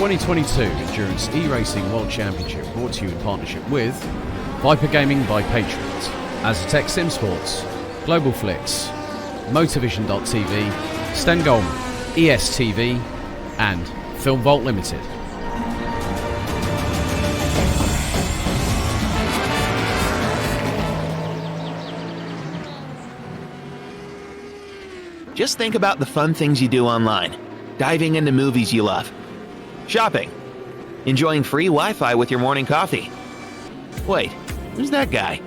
2022 Endurance eRacing World Championship brought to you in partnership with Viper Gaming by Patriots, Aztec Sim Sports, Global Flix, Motorvision.tv, Sten Goldman, ESTV, and Film Vault Limited. Just think about the fun things you do online. Diving into movies you love. Shopping. Enjoying free Wi-Fi with your morning coffee. Wait, who's that guy?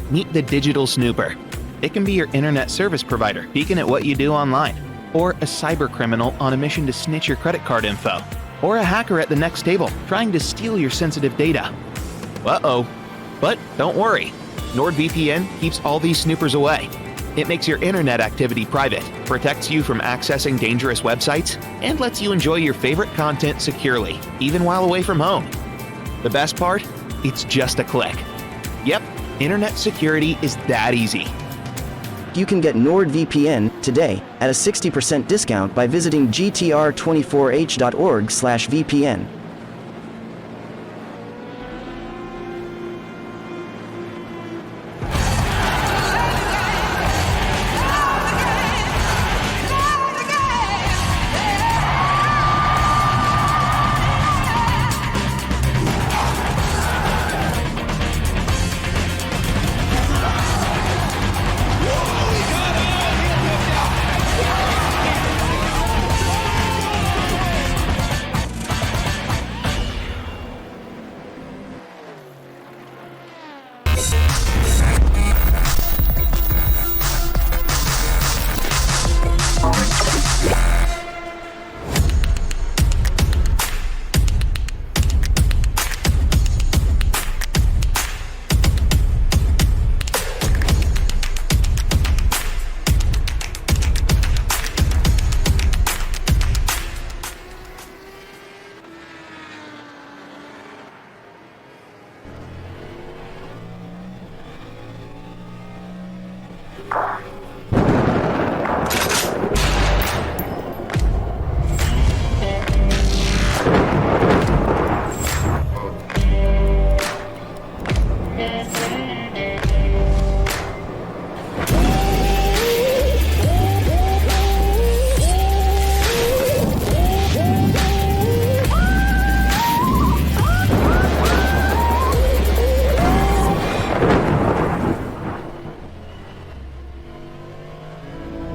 Meet the Digital Snooper. It can be your internet service provider peeking at what you do online, or a cyber criminal on a mission to snitch your credit card info, or a hacker at the next table trying to steal your sensitive data. Uh-oh. But don't worry. NordVPN keeps all these snoopers away. It makes your internet activity private, protects you from accessing dangerous websites, and lets you enjoy your favorite content securely, even while away from home. The best part? It's just a click. Yep, internet security is that easy. You can get NordVPN today at a 60% discount by visiting gtr24h.org/VPN.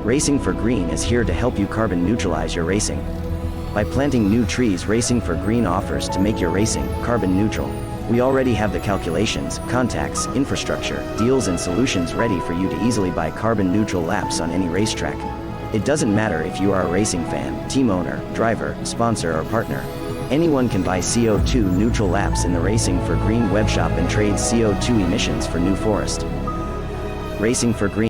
Racing for Green is here to help you carbon neutralize your racing. By planting new trees, Racing for Green offers to make your racing carbon neutral. We already have the calculations, contacts, infrastructure, deals and solutions ready for you to easily buy carbon neutral laps on any racetrack. It doesn't matter if you are a racing fan, team owner, driver, sponsor or partner. Anyone can buy CO2 neutral laps in the Racing for Green webshop and trade CO2 emissions for New Forest. Racing for Green.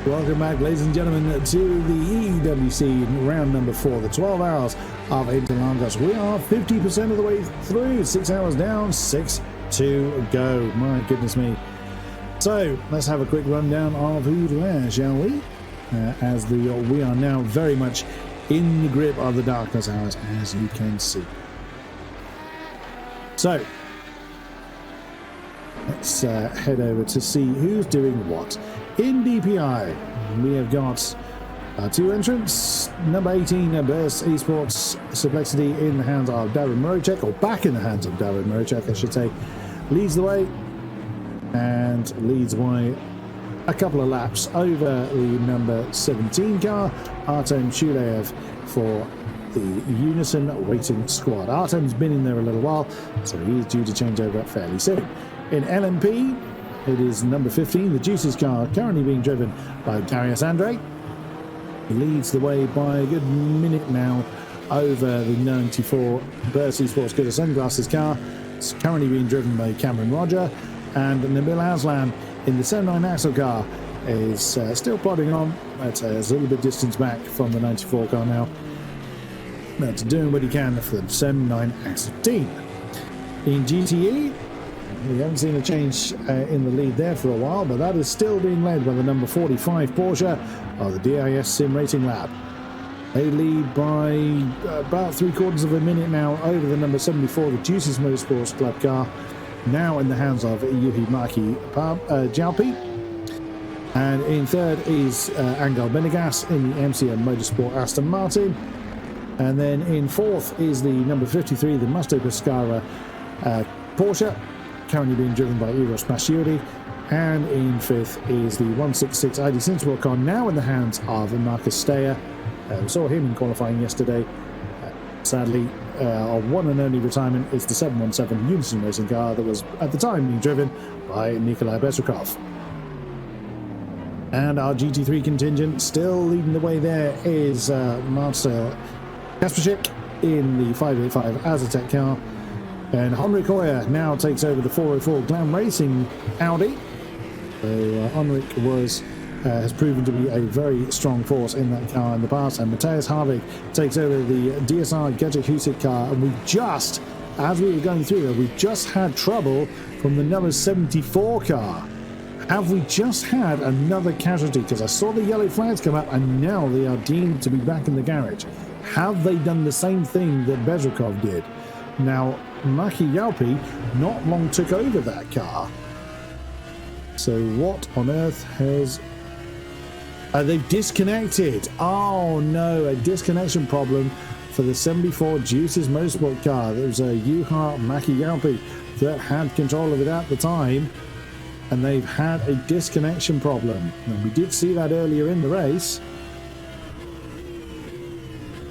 Welcome back, ladies and gentlemen, to the EEWC round number 4, the 12 hours of Interlagos. We are 50% of the way through, 6 hours down, 6 to go. My goodness me. So let's have a quick rundown of who's where, shall we? We are now very much in the grip of the darkness hours, as you can see. So let's head over to see who's doing what. In DPI, we have got 2 entrants. Number 18, Burst Esports Perplexity in the hands of David Morochek, or back in the hands of David Morochek, I should say, leads the way and leads by a couple of laps over the number 17 car, Artem Shuleyev, for the Unison Racing Squad. Artem's been in there a little while, so he's due to change over fairly soon. In LMP, it is number 15, the Juices car, currently being driven by Darius Andre. He leads the way by a good minute now over the 94 Burst Esports Good Sunglasses car. It's currently being driven by Cameron Roger. And Nabil Aslan in the 79 Axle car is still plodding on, but is a little bit distance back from the 94 car now. But doing what he can for the 79 Axle team. In GTE, We haven't seen a change in the lead there for a while, but that is still being led by the number 45 Porsche of the DIS Sim Racing Lab. They lead by about 3/4 of a minute now over the number 74, the Juices Motorsports Club car, now in the hands of Yuhi Maki Jalpi. And in third is Angel Benegas in the MCM Motorsport Aston Martin. And then in fourth is the number 53, the Musto Pescara Porsche, currently being driven by Eros Masciuri. And in fifth is the 166 ID Cinsport car, now in the hands of Marcus Steyer. We saw him in qualifying yesterday. Sadly, our one and only retirement is the 717 Unison racing car that was at the time being driven by Nikolai Bezrikov. And our GT3 contingent, still leading the way there, is Marcel Kasperczyk in the 585 Azatec car. And Henrik Hoyer now takes over the 404 Glam Racing Audi. So Henrik has proven to be a very strong force in that car in the past. And Matthias Harvig takes over the DSR Gadget Husik car. And we just, as we were going through it, we just had trouble from the number 74 car. Have we just had another casualty? Because I saw the yellow flags come up and now they are deemed to be back in the garage. Have they done the same thing that Bezrikov did? Now, Maki Jalpi not long took over that car. So what on earth has... they've disconnected. Oh no, a disconnection problem for the 74 Juices Motorsport car. There was a Juha Maki Jalpi that had control of it at the time. And they've had a disconnection problem. And we did see that earlier in the race.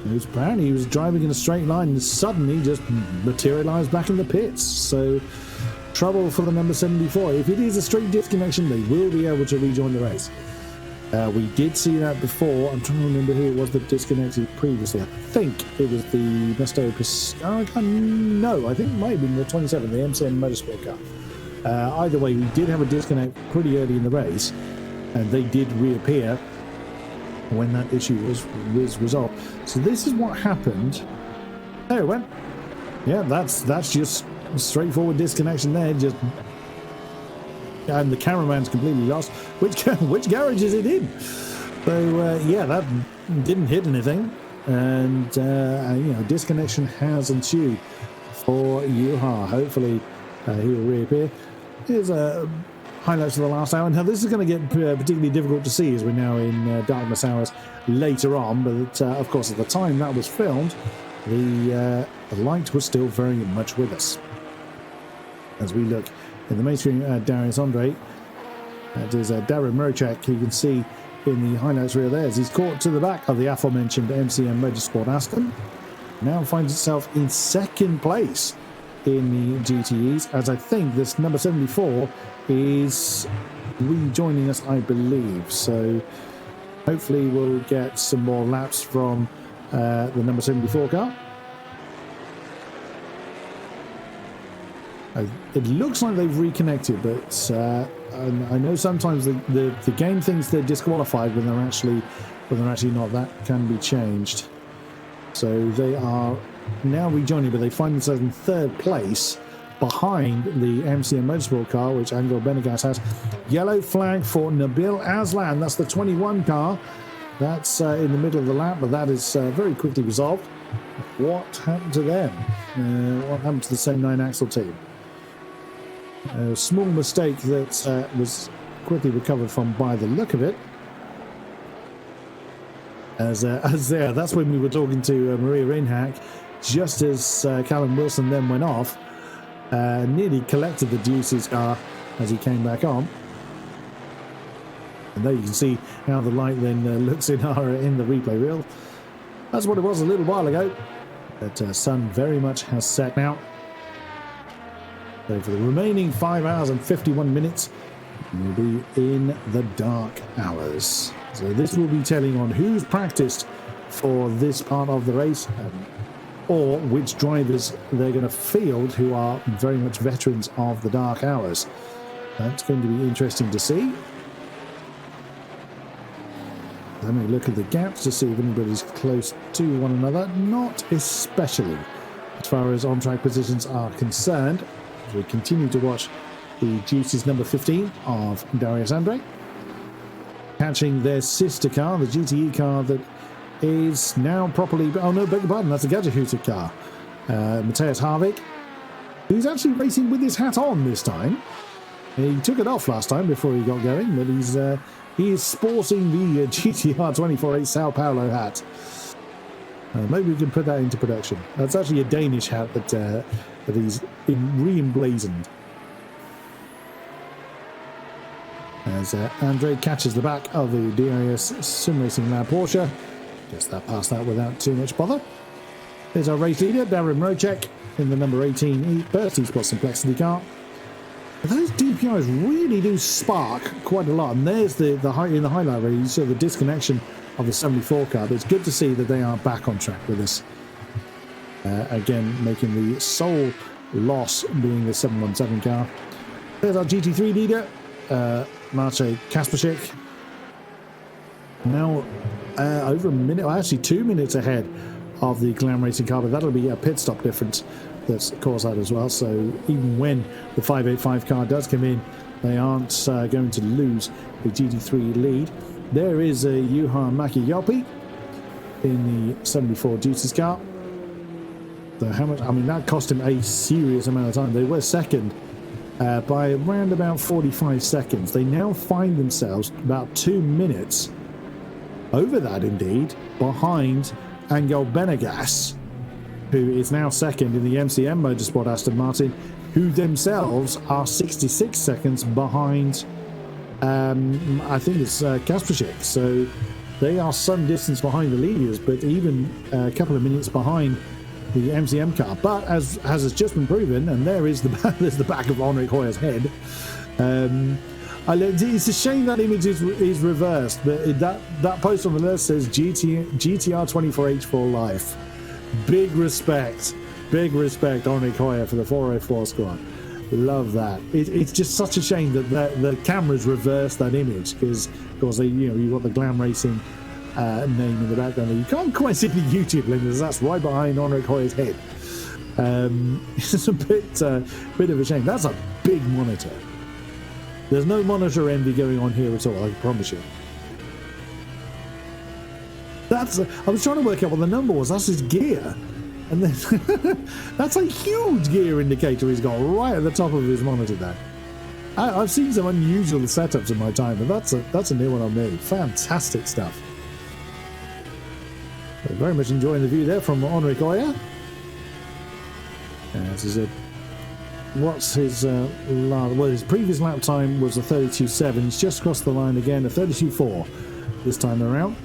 Apparently he was driving in a straight line and suddenly just materialized back in the pits. So trouble for the number 74. If it is a straight disconnection, they will be able to rejoin the race. We did see that before. I'm trying to remember who it was that disconnected previously. I think it was the Musto Pescara. No, I think it might have been the 27, the MCM Motorsport car. Either way, we did have a disconnect pretty early in the race, and they did reappear when that issue was resolved. So this is what happened. There it went. Yeah, that's just straightforward disconnection there. Just, and the cameraman's completely lost. Which garage is it in? So yeah, that didn't hit anything, and disconnection has ensued for Juha. Hopefully he will reappear. Here's highlights of the last hour. Now this is going to get particularly difficult to see as we're now in darkness hours later on, but of course at the time that was filmed, the light was still very much with us. As we look in the main screen at Darius Andre, that is Darren Murchak. You can see in the highlights reel there as he's caught to the back of the aforementioned MCM Motorsport Aston. Now finds itself in second place in the GTEs, as I think this number 74 is rejoining us, I believe. So hopefully we'll get some more laps from the number 74 car. It looks like they've reconnected, but I know sometimes the game thinks they're disqualified when they're actually not. That can be changed. So they are now rejoining, but they find themselves in third place behind the MCM Motorsport car, which Angel Benegas has. Yellow flag for Nabil Aslan. That's the 21 car. That's in the middle of the lap, but that is very quickly resolved. What happened to them? What happened to the same 9-axle team? A small mistake that was quickly recovered from by the look of it. That's when we were talking to Maria Reinhack, just as Callum Wilson then went off, nearly collected the Deuce's car as he came back on. And there you can see how the light then looks in the replay reel. That's what it was a little while ago. But sun very much has set now. So for the remaining 5 hours and 51 minutes, we'll be in the dark hours. So this will be telling on who's practiced for this part of the race, or which drivers they're going to field who are very much veterans of the dark hours. That's going to be interesting to see. Let me look at the gaps to see if anybody's close to one another. Not especially as far as on-track positions are concerned. We continue to watch the Juice's number 15 of Darius Andre, catching their sister car, the GTE car that is now properly... Oh no, beg your pardon, that's a Gadget car. Matthias Harvick, who's actually racing with his hat on this time. He took it off last time before he got going, but he is sporting the GTR 24A Sao Paulo hat. Maybe we can put that into production. That's actually a Danish hat that he's re-emblazoned. As Andre catches the back of the DIS Sim Racing Lab Porsche. Gets that past that without too much bother. There's our race leader, Darren Rocek, in the number 18 Burst Esports Complexity car. Those DPIs really do spark quite a lot, and there's in the highlight reel, you saw the disconnection of the 74 car, but it's good to see that they are back on track with this. Again, making the sole loss being the 717 car. There's our GT3 leader, Maciej Kasperczyk. Now over a minute, well, actually 2 minutes ahead of the Glam Racing car, but that'll be a pit stop difference that's caused that as well. So even when the 585 car does come in, they aren't going to lose the GT3 lead. There is a Juha Mäki-Jopi in the 74 Juice's car. So how much? I mean, that cost him a serious amount of time. They were second by around about 45 seconds. They now find themselves about 2 minutes over that, indeed, behind Angel Benegas, who is now second in the MCM Motorsport Aston Martin, who themselves are 66 seconds behind, I think it's Kasperczyk. So they are some distance behind the leaders, but even a couple of minutes behind the MCM car. But as has just been proven, and there is there's the back of Henrik Hoyer's head. It's a shame that image is reversed, but that post on the list says GTR 24H for life. Big respect, Henrik Hoyer for the 404 squad. Love that. It's just such a shame that the cameras reversed that image, because you've got the Glam Racing name in the background. You can't quite see the YouTube link, because that's right behind Henrik Hoyer's head. It's a bit of a shame. That's a big monitor. There's no monitor envy going on here at all, I promise you. I was trying to work out what the number was. That's his gear. And then that's a huge gear indicator he's got right at the top of his monitor there. I've seen some unusual setups in my time, but that's a new one on me. Fantastic stuff. So very much enjoying the view there from Henrik Hoyer. This is what's his his previous lap time was a 32.7. He's just crossed the line again, a 32.4 this time around.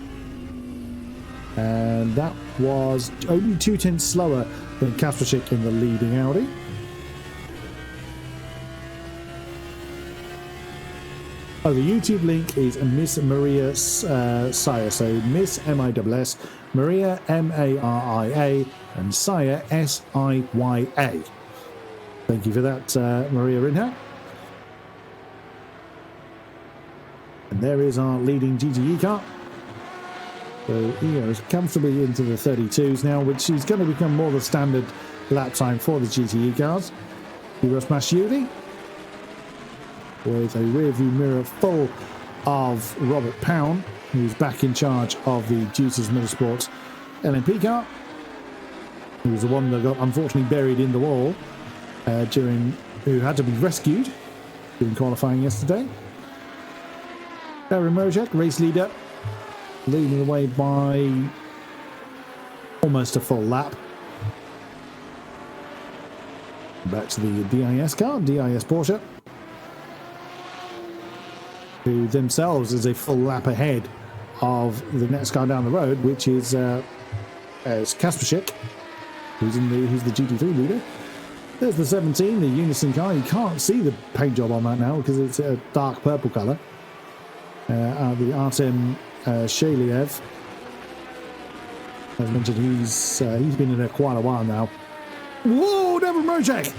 And that was only 2/10 slower than Kasperczyk in the leading Audi. Oh, the YouTube link is Miss Maria Saya. So Miss MISS, Maria MARIA, and Saya SIYA. Thank you for that, Maria Rinhat. And there is our leading GTE car. So he is comfortably into the 32s now, which is going to become more the standard lap time for the GTE cars. Uros Masciudi with a rear view mirror full of Robert Pound, who's back in charge of the Juice's Motorsports LMP car. He was the one that got unfortunately buried in the wall who had to be rescued during qualifying yesterday. Darren Rocek, race leader, leading the way by almost a full lap. Back to the DIS car, DIS Porsche, who themselves is a full lap ahead of the next car down the road, which is Kasperczyk, who's the GT3 leader. There's the 17, the Unison car. You can't see the paint job on that now because it's a dark purple colour. The Artem Shaliev, as mentioned, he's been in there quite a while now. Whoa, Darren Rocek!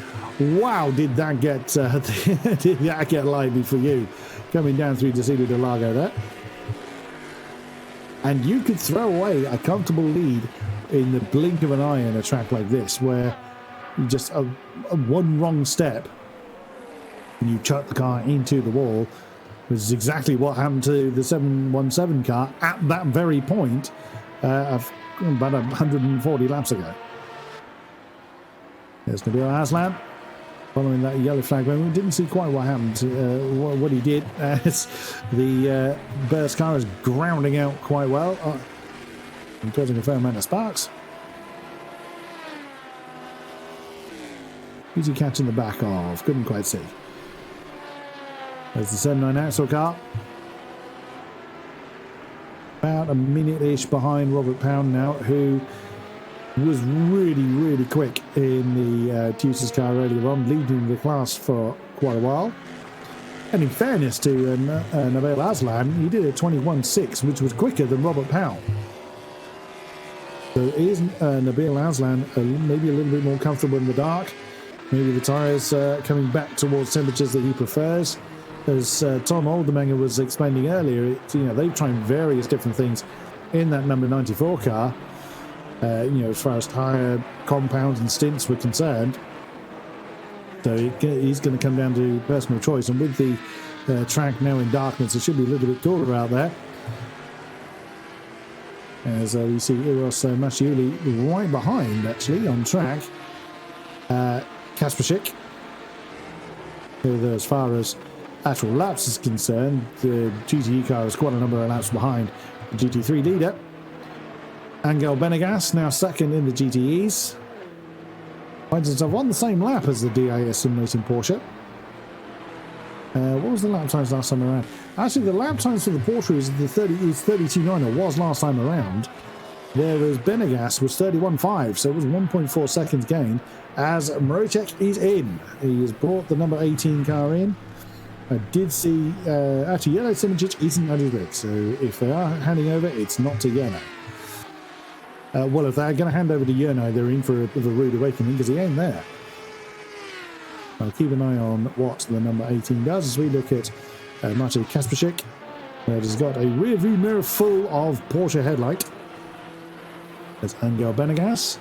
Wow, did that get lively for you? Coming down through Decido de Lago there. And you could throw away a comfortable lead in the blink of an eye in a track like this, where you just one wrong step and you chuck the car into the wall, which is exactly what happened to the 717 car at that very point of about 140 laps ago. There's Nabil Aslan following that yellow flag moment. We didn't see quite what happened, what he did, as the burst car is grounding out quite well and causing a fair amount of sparks. Who's he catching the back of? Couldn't quite see. There's the 79 Axel car. About a minute-ish behind Robert Pound now, who was really quick in the Deuce's car earlier on, leading the class for quite a while. And in fairness to Nabil Aslan, he did a 21.6, which was quicker than Robert Powell. So is Nabil Aslan maybe a little bit more comfortable in the dark? Maybe the tyres coming back towards temperatures that he prefers. As Tom Oldermenger was explaining earlier, they've tried various different things in that number 94 car. As far as tyre compounds and stints were concerned. So he's going to come down to personal choice. And with the track now in darkness, it should be a little bit cooler out there. As we see Eros Masciuli right behind, actually, on track. Kasperschik. As far as actual laps is concerned, the GTE car is quite a number of laps behind the GT3 leader. Angel Benegas now second in the GTEs. Finds himself on the same lap as the DIS Sim Racing Porsche. What was the lap times last time around? Actually, the lap times for the Porsche is 32.9, or was last time around. Whereas Benegas was 31.5, so it was 1.4 seconds gain. As Marocek is in. He has brought the number 18 car in. I did see, actually, Yellow Simoncic isn't at his rig, so if they are handing over, it's not to Yerno. Well, if they're going to hand over to Yerno, they're in for a bit of a rude awakening because he ain't there. I'll keep an eye on what the number 18 does as we look at Maciej Kasperschik. That has got a rear view mirror full of Porsche headlight. There's Angel Benegas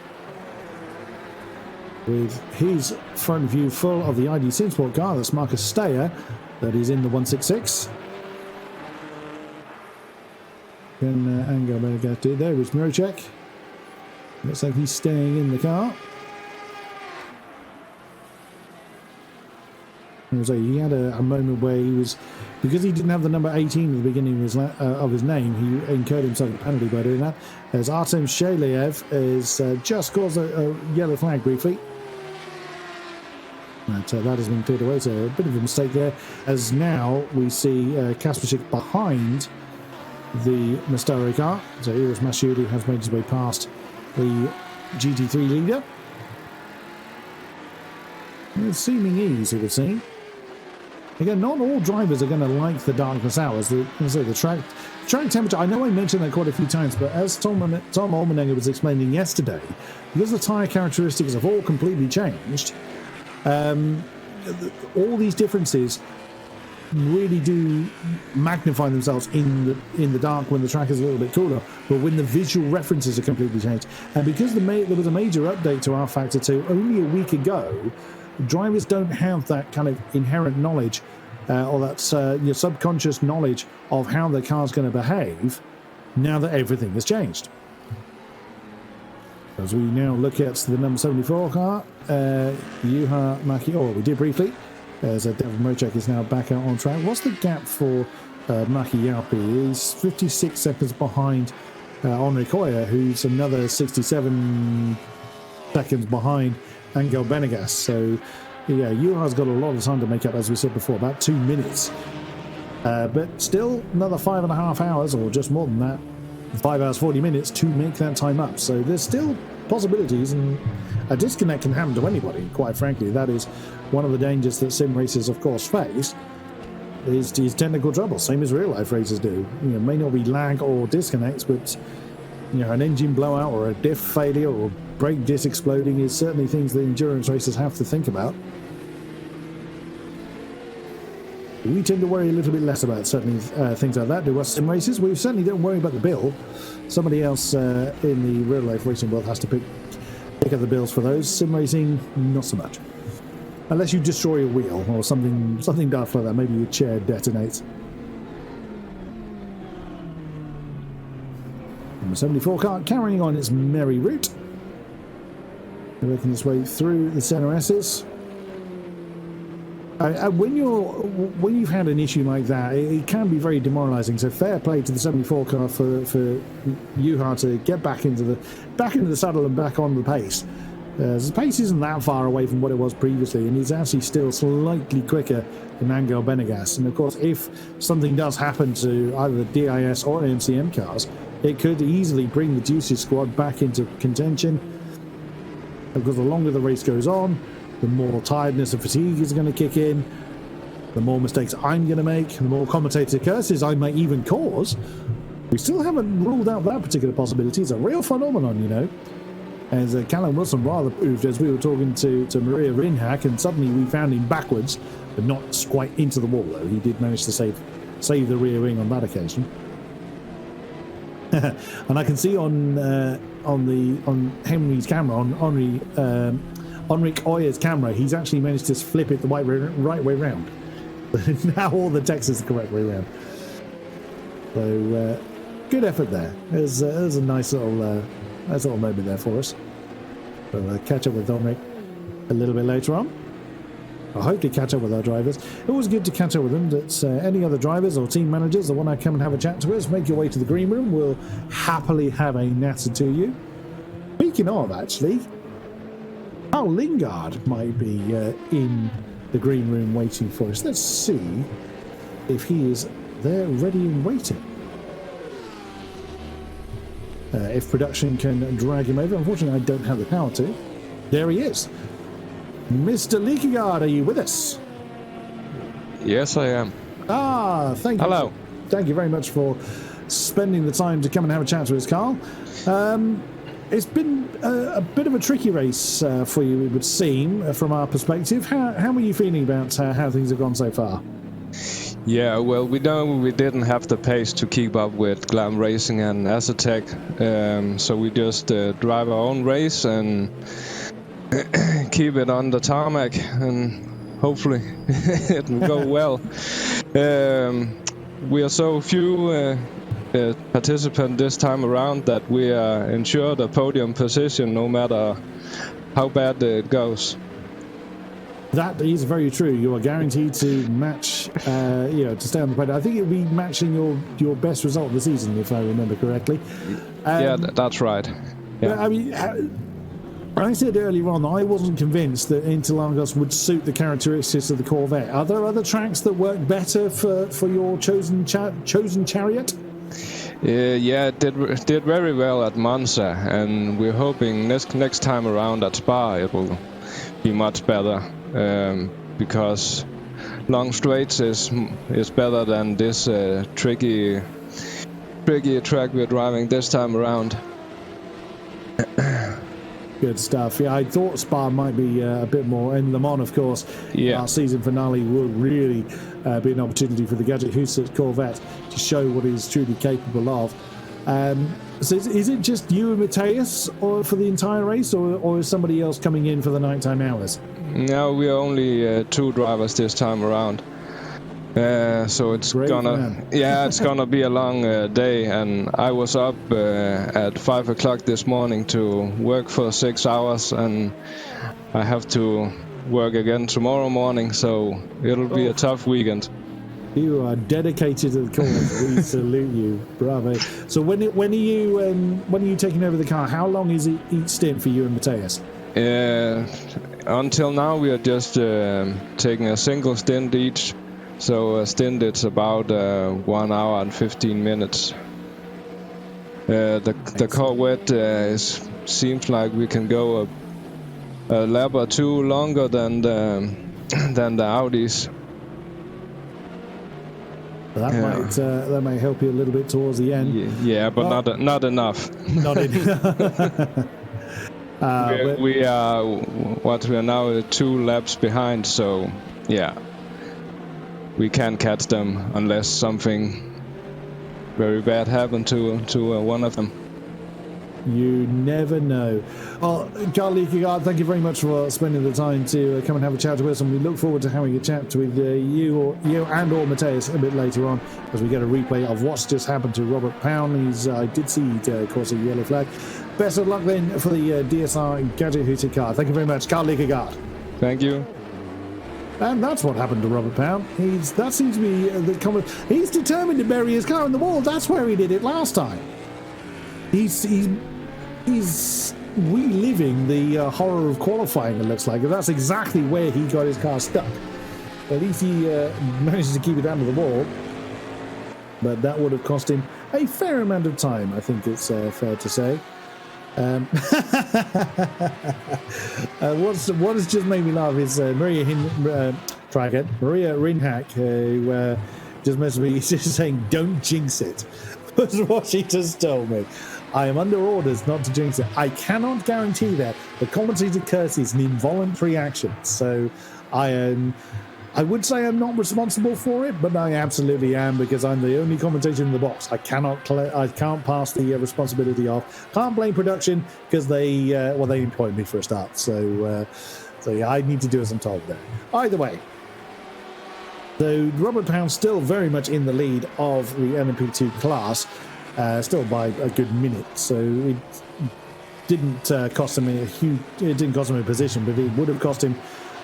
with his front view full of the ID Simsport car. That's Marcus Steyer, that is in the 166. Can Angel Benegas do? There is Marocek. Looks like he's staying in the car. He had a moment where he was, because he didn't have the number 18 at the beginning of his name, he incurred himself a penalty by doing that. As Artem Shaleyev has just caused a yellow flag briefly. But that has been cleared away, so a bit of a mistake there. As now we see Kasperschik behind the Mastaro car. So Eros Masciuli has made his way past the GT3 leader. With seeming ease, it would seem. Again, not all drivers are going to like the darkness hours. The track temperature, I know I mentioned that quite a few times, but as Tom Olmenegger was explaining yesterday, because the tyre characteristics have all completely changed, all these differences really do magnify themselves in the dark when the track is a little bit cooler, but when the visual references are completely changed. And because there was a major update to R-Factor 2 only a week ago, drivers don't have that kind of inherent knowledge or that your subconscious knowledge of how the car's going to behave now that everything has changed. As we now look at the number 74 car, Juha Maki, we did briefly, as David Marocek is now back out on track. What's the gap for Maki Yaupi? He's 56 seconds behind Henri Koya, who's another 67 seconds behind Angel Benegas. So, yeah, Juha's got a lot of time to make up, as we said before, about 2 minutes. But still, another 5.5 hours, or just more than that, 5 hours, 40 minutes to make that time up. So there's still possibilities, and a disconnect can happen to anybody, quite frankly. That is one of the dangers that sim racers, of course, face, is technical trouble, same as real life racers do. It may not be lag or disconnects, but an engine blowout or a diff failure or brake disc exploding is certainly things that endurance racers have to think about. We tend to worry a little bit less about certainly things like that do us sim racers. We certainly don't worry about the bill. Somebody else in the real life racing world has to pick up the bills for those. Sim racing, not so much. Unless you destroy a wheel or something daft like that. Maybe your chair detonates. Number 74 car carrying on its merry route. Making its way through the center S's. When you've had an issue like that, it can be very demoralising. So fair play to the 74 car for Juha to get back into the saddle and back on the pace. The pace isn't that far away from what it was previously, and he's actually still slightly quicker than Angel Benegas. And of course, if something does happen to either the DIS or MCM cars, it could easily bring the Juices squad back into contention. Because the longer the race goes on, the more tiredness and fatigue is going to kick in, the more mistakes I'm going to make, the more commentator curses I may even cause. We still haven't ruled out that particular possibility. It's a real phenomenon, you know. As Callum Wilson rather proved as we were talking to Maria Rinhack, and suddenly we found him backwards, but not quite into the wall, though. He did manage to save the rear wing on that occasion. And I can see on Henry's camera, on Henrik Oyer's camera, he's actually managed to flip it the right way round. Now all the text is the correct way round. So good effort there. There's a nice little moment there for us. We'll catch up with Dominic a little bit later on. I hope to catch up with our drivers. Always good to catch up with them. That's any other drivers or team managers that want to come and have a chat to us, make your way to the green room. We'll happily have a natter to you. Speaking of, actually, Carl Lingard might be in the green room waiting for us. Let's see if he is there ready and waiting. If production can drag him over. Unfortunately, I don't have the power to. There he is. Mr. Likegaard, are you with us? Yes, I am. Thank you. Hello. Thank you very much for spending the time to come and have a chat to us, Carl. It's been a bit of a tricky race for you, it would seem, from our perspective. How are you feeling about how things have gone so far? Yeah, well, we know we didn't have the pace to keep up with Glam Racing and Azatec, so we just drive our own race and keep it on the tarmac, and hopefully it will go well. We are so few participants this time around that we are ensured a podium position no matter how bad it goes. That is very true. You are guaranteed to match, to stay on the podium. I think it'll be matching your best result of the season, if I remember correctly. Yeah, that's right. Yeah. I mean, I said earlier on that I wasn't convinced that Interlagos would suit the characteristics of the Corvette. Are there other tracks that work better for your chosen chariot? Yeah, it did very well at Monza, and we're hoping next time around at Spa it will be much better, because long straights is better than this tricky track we're driving this time around. Good stuff. Yeah, I thought Spa might be a bit more, and Le Mans, of course. Yeah. Our season finale will really be an opportunity for the Gadget Hussert Corvette to show what it's truly capable of. So is it just you and Mateus or for the entire race, or is somebody else coming in for the nighttime hours? No, we are only two drivers this time around. So it's gonna be a long day, and I was up at 5 o'clock this morning to work for 6 hours, and I have to work again tomorrow morning, so it'll be a tough weekend. You are dedicated to the cause. We salute you. Bravo. So when are you taking over the car? How long is each stint for you and Mateus? Until now we are just taking a single stint each. So a stint it's about 1 hour and 15 minutes. The Corvette seems like we can go a lap or two longer than the Audis. That might help you a little bit towards the end. Yeah, but not enough. Not enough. We are now 2 laps behind, so yeah, we can't catch them unless something very bad happened to one of them. You never know. Oh, Carl Liekegaard, thank you very much for spending the time to come and have a chat with us, and we look forward to having a chat with you and or Mateus a bit later on as we get a replay of what's just happened to Robert Pound. I did see, of course, a yellow flag. Best of luck then for the DSR Gadget Hooted car. Thank you very much, Carl Liekegaard. Thank you. And that's what happened to Robert Pound. That seems to be the common. He's determined to bury his car in the wall. That's where he did it last time. He's reliving the horror of qualifying, it looks like. That's exactly where he got his car stuck. At least he manages to keep it under the wall. But that would have cost him a fair amount of time, I think it's fair to say. What has just made me laugh is Maria Rinhack, who just messaged me, just saying, "Don't jinx it," was what she just told me. I am under orders not to jinx it. I cannot guarantee that. The commentator curse is an involuntary action, so I would say I'm not responsible for it, but I absolutely am, because I'm the only commentator in the box. I can't pass the responsibility off. Can't blame production because they employed me for a start. So yeah, I need to do as I'm told there. Either way, so Robert Pound still very much in the lead of the LMP2 class, still by a good minute. So it didn't cost him a position, but it would have cost him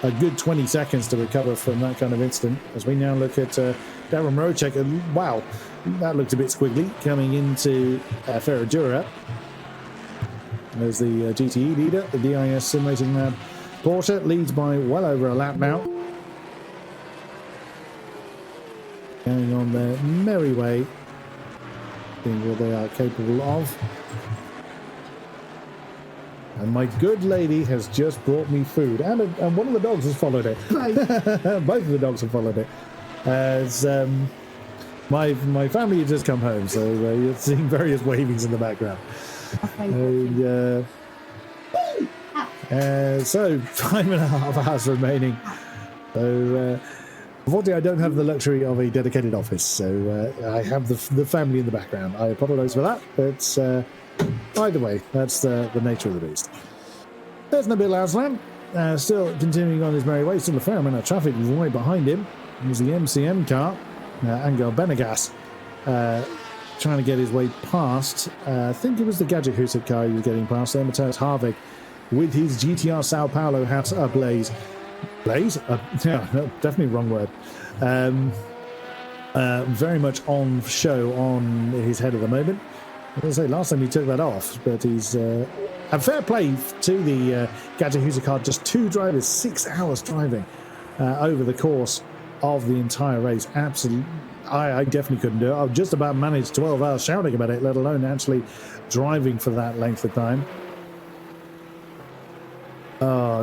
a good 20 seconds to recover from that kind of incident. As we now look at Darren Rocek, and wow, that looked a bit squiggly coming into Ferradura as the GTE leader. The DIS Sim Racing Lab Porsche leads by well over a lap now, going on their merry way, seeing what they are capable of. And my good lady has just brought me food, and one of the dogs has followed it. Both of the dogs have followed it. As my family has just come home, so you're seeing various wavings in the background. So 5.5 hours remaining. So unfortunately, I don't have the luxury of a dedicated office, so I have the family in the background. I apologise for that, but either way, that's the nature of the beast. There's Nabil Aslan, still continuing on his merry way. Still a fair amount of traffic right behind him. There's the MCM car, Angel Benegas, trying to get his way past. I think it was the Gadget Hooted car he was getting past there. Mateus Harvig with his GTR Sao Paulo hat ablaze. Blaze? Yeah, no, definitely wrong word. Very much on show on his head at the moment. As I say, last time he took that off, but he's a fair play to the Gadget Hooted car. Just 2 drivers, 6 hours driving over the course of the entire race. Absolutely, I definitely couldn't do it. I just about managed 12 hours shouting about it, let alone actually driving for that length of time.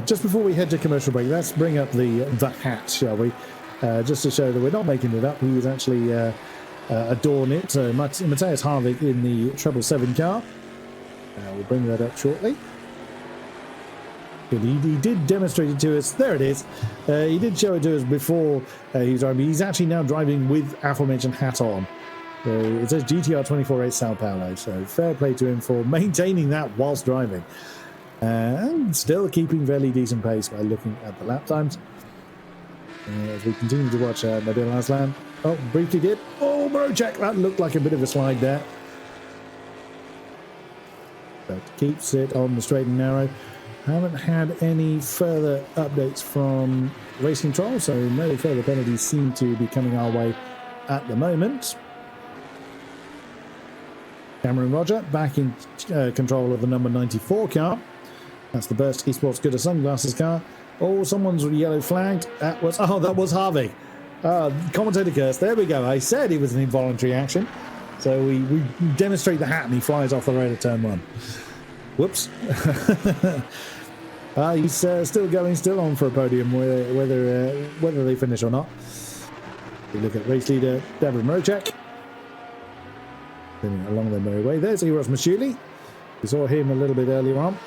Just before we head to commercial break, let's bring up the hat, shall we? Just to show that we're not making it up. He was actually adorn it. So Mateus Harvig in the 777 car. We'll bring that up shortly. He did demonstrate it to us. There it is. He did show it to us before he was driving. He's actually now driving with aforementioned hat on. So it says GTR 24A Sao Paulo. So fair play to him for maintaining that whilst driving. And still keeping fairly decent pace by looking at the lap times. As we continue to watch Nabil Aslan. Oh, briefly did. Oh, Rocek, that looked like a bit of a slide there. But keeps it on the straight and narrow. Haven't had any further updates from Race Control, so no further penalties seem to be coming our way at the moment. Cameron Roger back in control of the number 94 car. That's the Burst Esports Gooder Sunglasses car. Oh, someone's yellow flagged. That was Harvey. Commentator curse. There we go. I said it was an involuntary action. So we demonstrate the hat and he flies off the road at turn 1. Whoops. He's still going, still on for a podium, whether they finish or not. We look at race leader Darren Rocek. Along their merry way. There's Eros Mashuli. We saw him a little bit earlier on.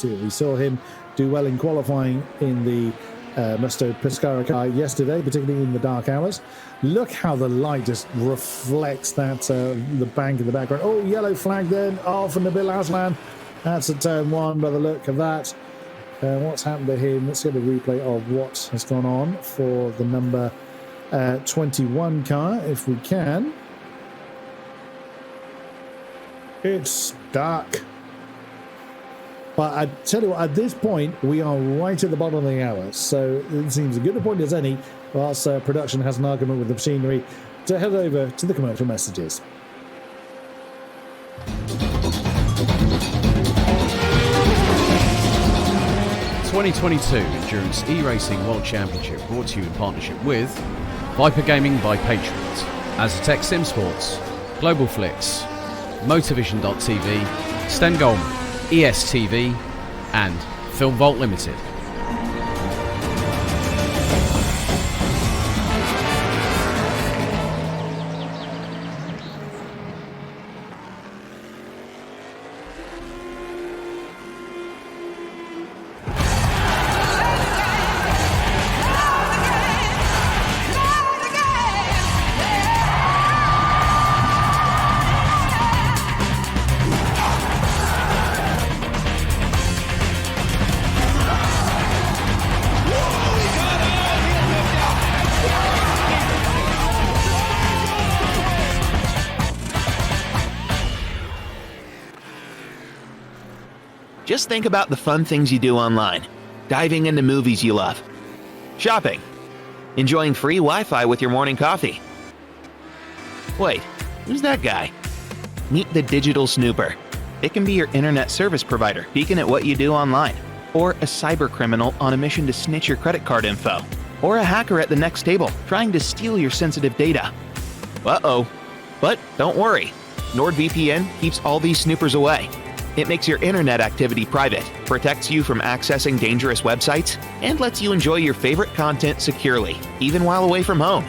We saw him do well in qualifying in the Musto Pescara car yesterday, particularly in the dark hours. Look how the light just reflects that the bank in the background. Oh, yellow flag then off for Nabil Aslan. That's a turn one by the look of that. What's happened to him? Let's get a replay of what has gone on for the number 21 car, if we can. It's stuck. But I tell you what, at this point, we are right at the bottom of the hour. So it seems as good a point as any, whilst production has an argument with the machinery, to head over to the commercial messages. The 2022 Endurance eRacing World Championship brought to you in partnership with Viper Gaming by Patriots, Aztec Sim Sports, Global Flicks, Motorvision.tv, Sten Goldman, ESTV, and Film Vault Limited. Just think about the fun things you do online. Diving into movies you love. Shopping. Enjoying free Wi-Fi with your morning coffee. Wait, who's that guy? Meet the Digital Snooper. It can be your internet service provider peeking at what you do online, or a cyber criminal on a mission to snitch your credit card info, or a hacker at the next table trying to steal your sensitive data. Uh-oh. But don't worry. NordVPN keeps all these snoopers away. It makes your internet activity private, protects you from accessing dangerous websites, and lets you enjoy your favorite content securely, even while away from home.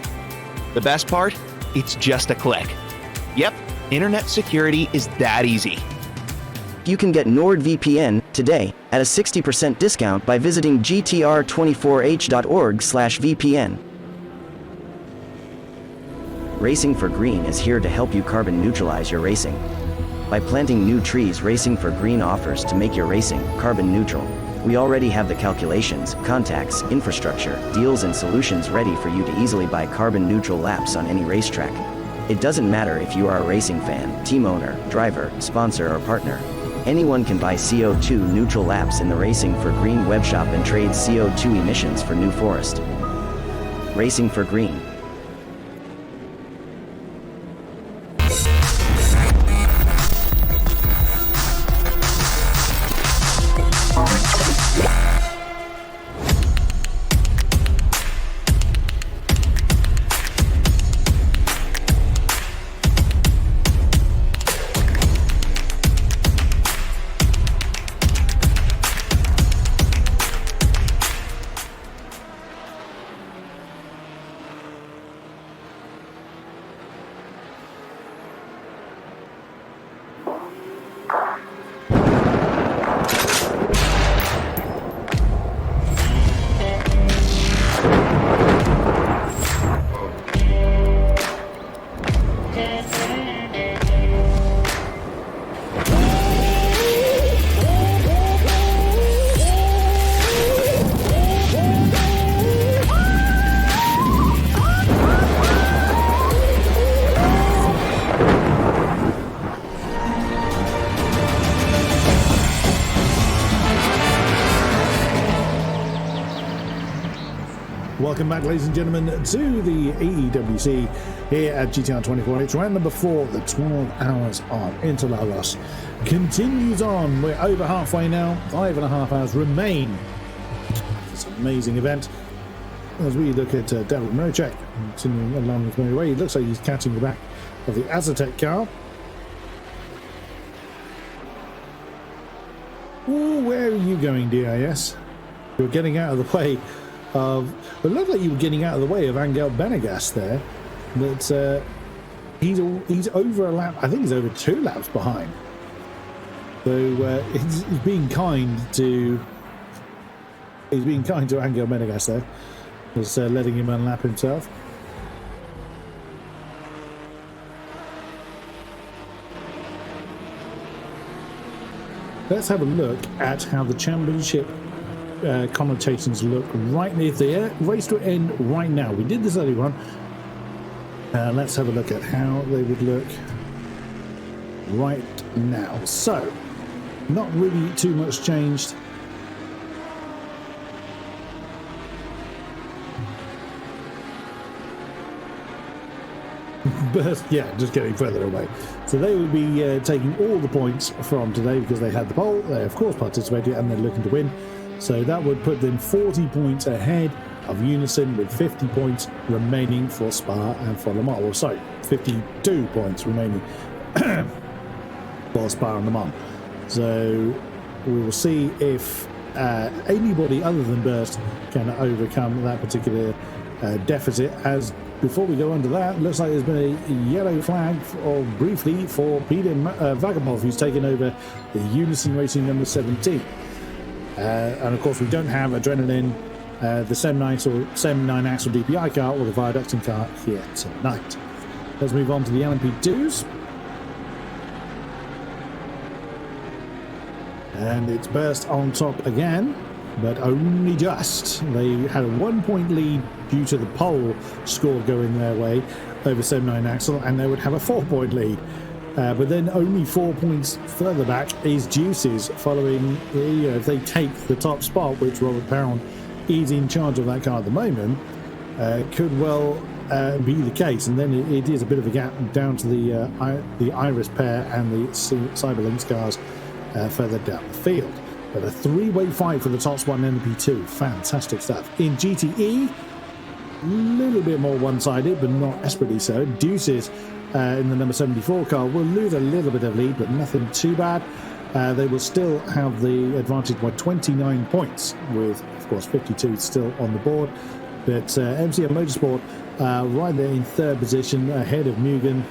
The best part? It's just a click. Yep, internet security is that easy. You can get NordVPN today at a 60% discount by visiting gtr24h.org/VPN. Racing for Green is here to help you carbon neutralize your racing. By planting new trees, Racing for Green offers to make your racing carbon neutral. We already have the calculations, contacts, infrastructure, deals and solutions ready for you to easily buy carbon neutral laps on any racetrack. It doesn't matter if you are a racing fan, team owner, driver, sponsor or partner. Anyone can buy CO2 neutral laps in the Racing for Green webshop and trade CO2 emissions for New Forest. Racing for Green. Welcome back, ladies and gentlemen, to the EEWC here at GTR 24. It's round number 4. The 12 hours of Interlagos continues on. We're over halfway now. 5.5 hours remain. This amazing event. As we look at David Miracek continuing along his merry way, he looks like he's catching the back of the Azatec car. Oh, where are you going, DIS? You're getting out of the way of... It looked like you were getting out of the way of Angel Benegas there. But he's over a lap. I think he's over 2 laps behind. So he's being kind to He's being kind to Angel Menegas there. Just letting him unlap himself. Let's have a look at how the championship connotations look right now. If the race to end right now, we did this earlier on. Let's have a look at how they would look right now. So, not really too much changed. But yeah, just getting further away. So they would be taking all the points from today because they had the pole. They of course participated and they're looking to win. So that would put them 40 points ahead of Unison with 50 points remaining for Spa and for Le Mans. Well, sorry, 52 points remaining for Spa and Le Mans. So we will see if anybody other than Burst can overcome that particular deficit. As before we go on to that, looks like there's been a yellow flag briefly for Peter Vagabov, who's taken over the Unison Racing number 17. And of course we don't have Adrenaline, the SEM 9 axle DPI car or the Viaducting car here tonight. Let's move on to the LMP2s. And it's Burst on top again, but only just. They had a 1 point lead due to the pole score going their way over SEM 9 axle, and they would have a 4 point lead. But then only 4 points further back is Juices following, if they take the top spot, which Robert Perron is in charge of that car at the moment, could well be the case. And then it is a bit of a gap down to the Iris pair and the Cyberlinks cars further down the field. But a three-way fight for the top spot in LMP2. Fantastic stuff. In GTE, a little bit more one-sided, but not desperately so. Deuces in the number 74 car will lose a little bit of lead, but nothing too bad. They will still have the advantage by 29 points, with, of course, 52 still on the board. But MCM Motorsport right there in third position, ahead of Mugen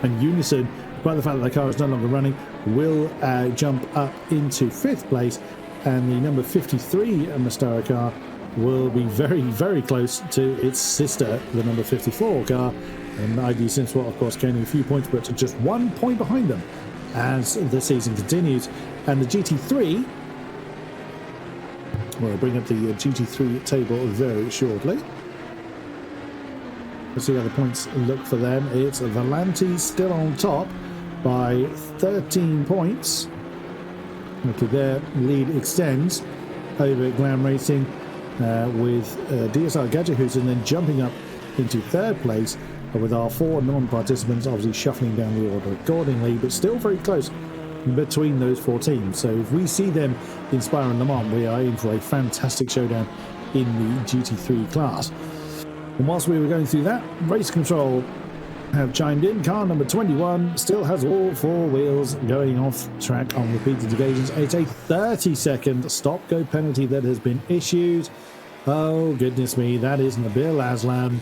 and Unison. By the fact that the car is no longer running, will jump up into fifth place, and the number 53 Mastara car will be very, very close to its sister, the number 54 car. And ID Simsport, of course, gaining a few points, but just 1 point behind them as the season continues. And the GT3, we'll bring up the GT3 table very shortly. Let's see how the points look for them. It's Volanti still on top by 13 points. Okay, their lead extends over Glam Racing with DSR Gadget, who's and then jumping up into third place with our four non-participants obviously shuffling down the order accordingly, but still very close between those four teams. So if we see them inspire in Le Mans, we are in for a fantastic showdown in the GT3 class. And whilst we were going through that, Race Control have chimed in. Car number 21 still has all four wheels going off track on repeated occasions. It's a 30-second stop-go penalty that has been issued. Oh, goodness me, that is Nabil Aslan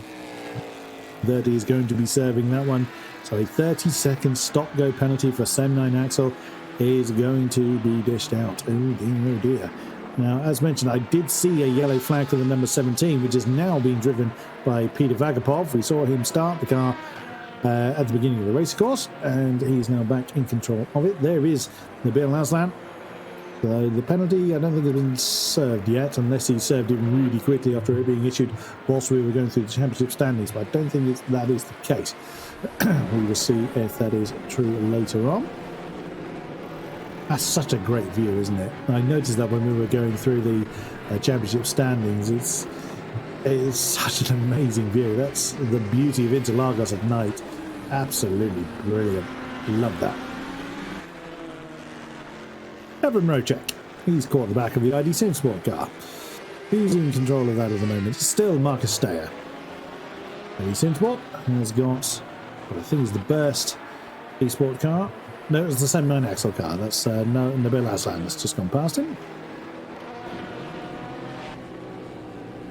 that is going to be serving that one. So a 30-second stop-go penalty for SEM 9 axle is going to be dished out. Oh dear, oh dear. Now, as mentioned, I did see a yellow flag for the number 17, which is now being driven by Peter Vagapov. We saw him start the car at the beginning of the race course, and he's now back in control of it. There is Nabil Aslan. So the penalty, I don't think has been served yet, unless he served it really quickly after it being issued whilst we were going through the championship standings, but I don't think that is the case. We will see if that is true later on. That's such a great view, isn't it? I noticed that when we were going through the championship standings. It's such an amazing view. That's the beauty of Interlagos at night. Absolutely brilliant. Love that. Evan Rocek, he's caught the back of the ID Simsport car. Who's in control of that at the moment? Still Marcus Steyer. ID Simsport has got what I think is the Burst eSport car. No, it's the SEM 9 axle car. That's Nabil Aslan that's just gone past him.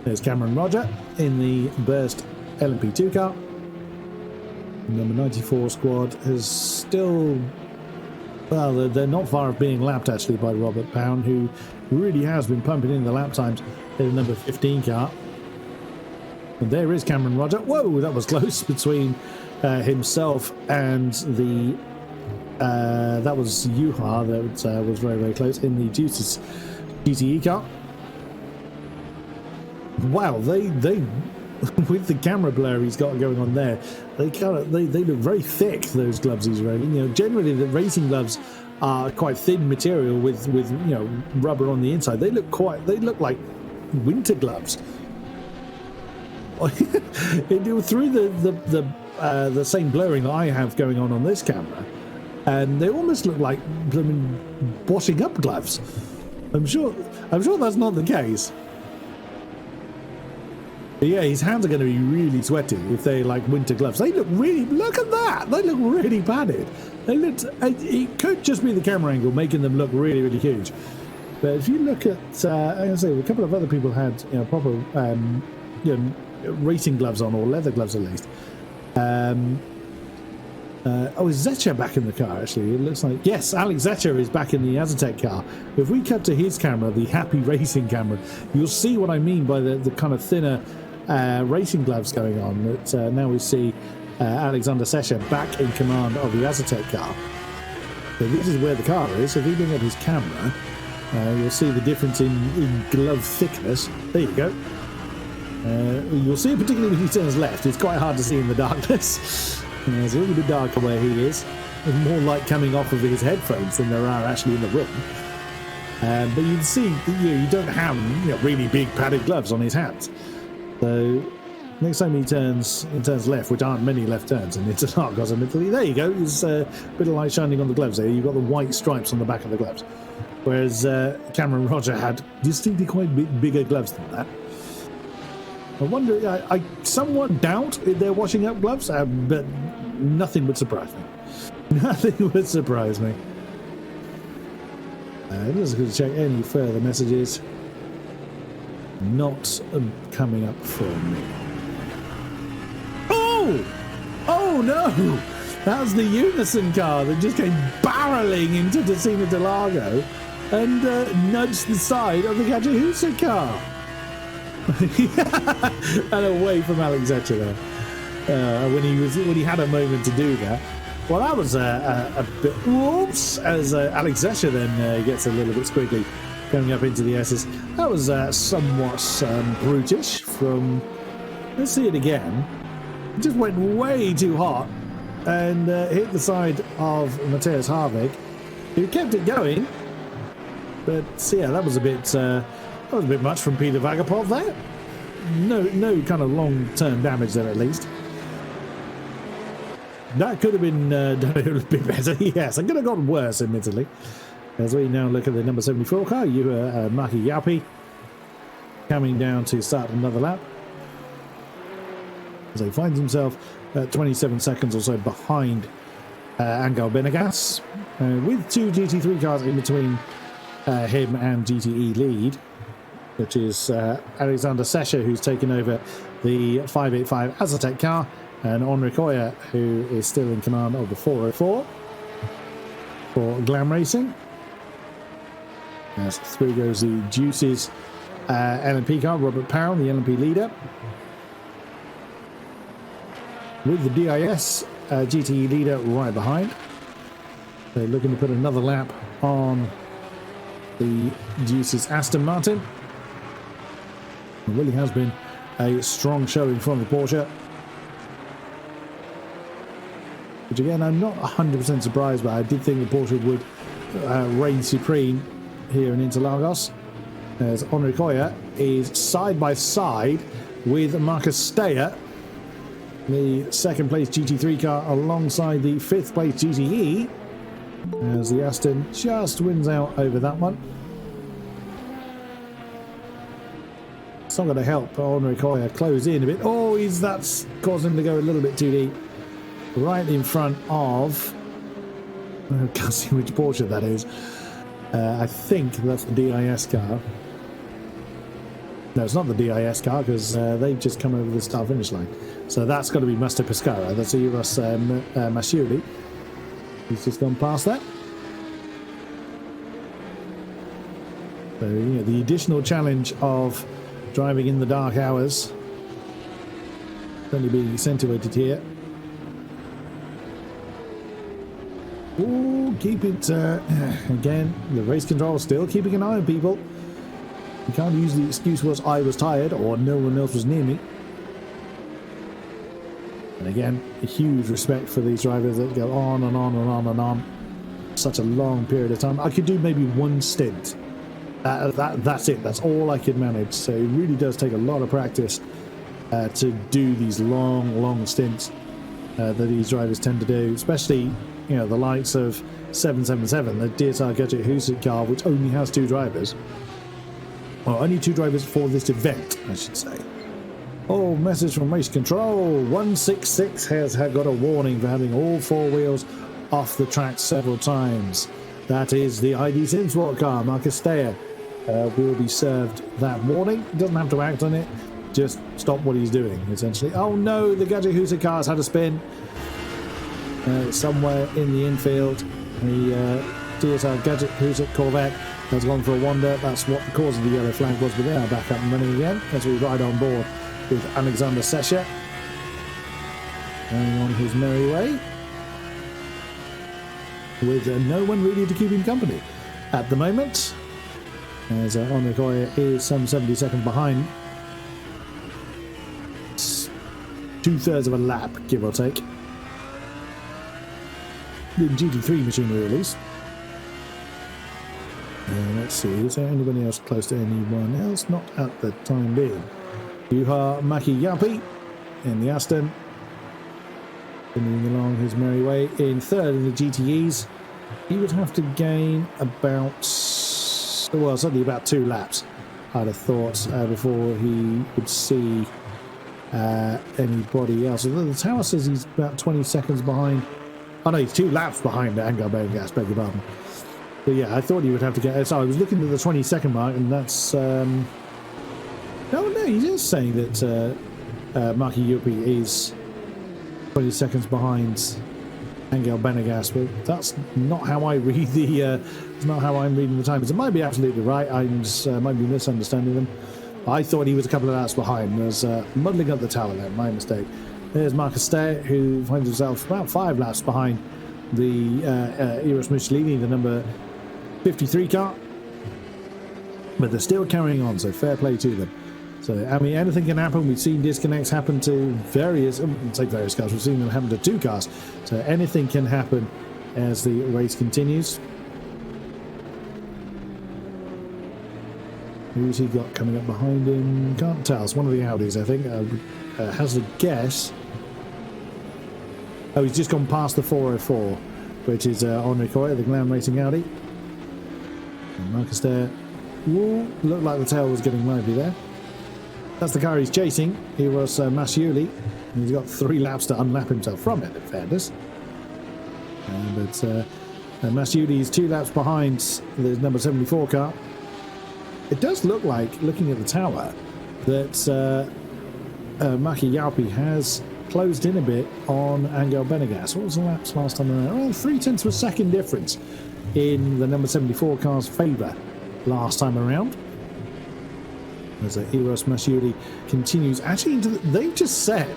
There's Cameron Roger in the Burst LMP2 car. Number 94 squad has still Well, they're not far off being lapped, actually, by Robert Pound, who really has been pumping in the lap times in the number 15 car. And there is Cameron Roger. Whoa, that was close between himself and the... that was Yuha that was very, very close in the Juice's GTE car. Wow, they with the camera blur he's got going on there, they look very thick, those gloves he's wearing. You know, generally the racing gloves are quite thin material with you know, rubber on the inside. They look like winter gloves. Through the same blurring that I have going on this camera, and they almost look like washing up gloves. I'm sure that's not the case. But yeah, his hands are going to be really sweaty if they like winter gloves. They look at that. They look really padded. It could just be the camera angle making them look really, really huge. But if you look at, I say, a couple of other people had, you know, proper, you know, racing gloves on, or leather gloves at least. Is Zecher back in the car, actually? It looks like, yes, Alex Zecher is back in the Azatec car. If we cut to his camera, the Happy Racing camera, you'll see what I mean by the kind of thinner racing gloves going on. That now we see Alexander Zecher back in command of the Azatec car. So this is where the car is. If we bring up his camera, you'll see the difference in glove thickness. There you go. You'll see it particularly when he turns left. It's quite hard to see in the darkness. It's a little bit darker where he is. There's more light coming off of his headphones than there are actually in the room. But you can see you don't have, you know, really big padded gloves on his hands. So next time he turns left, which aren't many left turns in Interlagos and Italy, there you go. There's a bit of light shining on the gloves there. You've got the white stripes on the back of the gloves. Whereas Cameron Roger had distinctly quite bigger gloves than that. I wonder, I somewhat doubt they're washing up gloves, but nothing would surprise me. Nothing would surprise me. Just going to check any further messages. Not coming up for me. Oh no! That was the Unison car that just came barreling into Ticino del Lago and nudged the side of the Cacciahusa car. And away from Alex Zecher there. When he had a moment to do that. Well, that was a bit whoops, as Alex Zecher then gets a little bit squiggly coming up into the S's. That was somewhat brutish from... Let's see it again. It just went way too hot and hit the side of Matthias Harvig, who kept it going. But yeah, that was a bit much from Peter Vagapov there. No kind of long-term damage there, at least. That could have been done a little bit better. Yes, it could have gone worse, admittedly. As we now look at the number 74 car, Maki Yapi coming down to start another lap. As he finds himself 27 seconds or so behind Angel Benegas, with two GT3 cars in between him and GTE lead, which is Alexander Zecher, who's taken over the 585 Azatec car, and Henri Coya, who is still in command of the 404 for Glam Racing. As through goes the Juices LMP car, Robert Powell, the LMP leader. With the DIS GTE leader right behind. They're looking to put another lap on the Juices Aston Martin. It really has been a strong showing from the Porsche. Which again, I'm not 100% surprised by. I did think the Porsche would reign supreme here in Interlagos, as Henri Coya is side by side with Marcus Steyer, the second place GT3 car, alongside the fifth place GTE, as the Aston just wins out over that one. It's not going to help Henri Coya close in a bit. Oh, that's caused him to go a little bit too deep. Right in front of... I can't see which Porsche that is. I think that's the DIS car. No, it's not the DIS car, because they've just come over the start-finish line. So that's got to be Master Pescara. That's Eros Masciuli. He's just gone past that. So, you know, the additional challenge of driving in the dark hours only being accentuated here. Oh, keep it, again, the race control still keeping an eye on people. You can't use the excuse was I was tired or no one else was near me. And again, a huge respect for these drivers that go on and on and on and on. Such a long period of time. I could do maybe one stint. That's it. That's all I could manage. So it really does take a lot of practice to do these long stints that these drivers tend to do, especially, you know, the likes of 777, the DSR Gadget Huset car, which only has 2 drivers. Well, only 2 drivers for this event, I should say. Oh, message from Race Control. 166 has got a warning for having all 4 wheels off the track several times. That is the ID Simsport car. Marcus Steyer will be served that warning. Doesn't have to act on it. Just stop what he's doing, essentially. Oh no, the Gadget Huset car's had a spin. Somewhere in the infield, the DSR Gadget Huset Corvette has gone for a wander. That's what the cause of the yellow flag was, but they are back up and running again as we ride on board with Alexander Sesha going on his merry way with no one really to keep him company at the moment, as Onikoya is some 70 seconds behind. It's 2/3 of a lap, give or take, in GT3 machinery at least. Let's see, is there anybody else close to anyone else? Not at the time being. Yuha Maki Yapi in the Aston, continuing along his merry way in 3rd in the GTEs. He would have to gain about, well, certainly about 2 laps, I'd have thought, before he would see anybody else. Although the tower says he's about 20 seconds behind. Oh no, he's 2 laps behind Angel Benegas, beg your pardon. But yeah, I thought he would have to get, so I was looking at the 20-second mark, and that's no, he's just saying that Maki Yupi is 20 seconds behind Angel Benegas, but that's not how I read the it's not how I'm reading the times. It might be absolutely right. I'm just, might be misunderstanding them. I thought he was a couple of laps behind. I was muddling up the tower there, my mistake. There's Marcus Steyer, who finds himself about 5 laps behind the Eros Mussolini, the number 53 car, but they're still carrying on, so fair play to them. So, I mean, anything can happen. We've seen disconnects happen to various cars. We've seen them happen to 2 cars. So anything can happen as the race continues. Who's he got coming up behind him? Can't tell. It's one of the Audis, I think. Has a guess. Oh, he's just gone past the 404, which is Onikoya, the Glam Racing Audi. And Marcus there. Looked like the tail was getting lively there. That's the car he's chasing. He was Masiuli. He's got 3 laps to unlap himself from it, in fairness. But Masiuli is 2 laps behind the number 74 car. It does look like, looking at the tower, that Maki Yaupi has closed in a bit on Angel Benegas. What was the laps last time around? Well, 0.3 of a second difference in the number 74 car's favour last time around. As Eros Masiuli continues, actually, they've just set,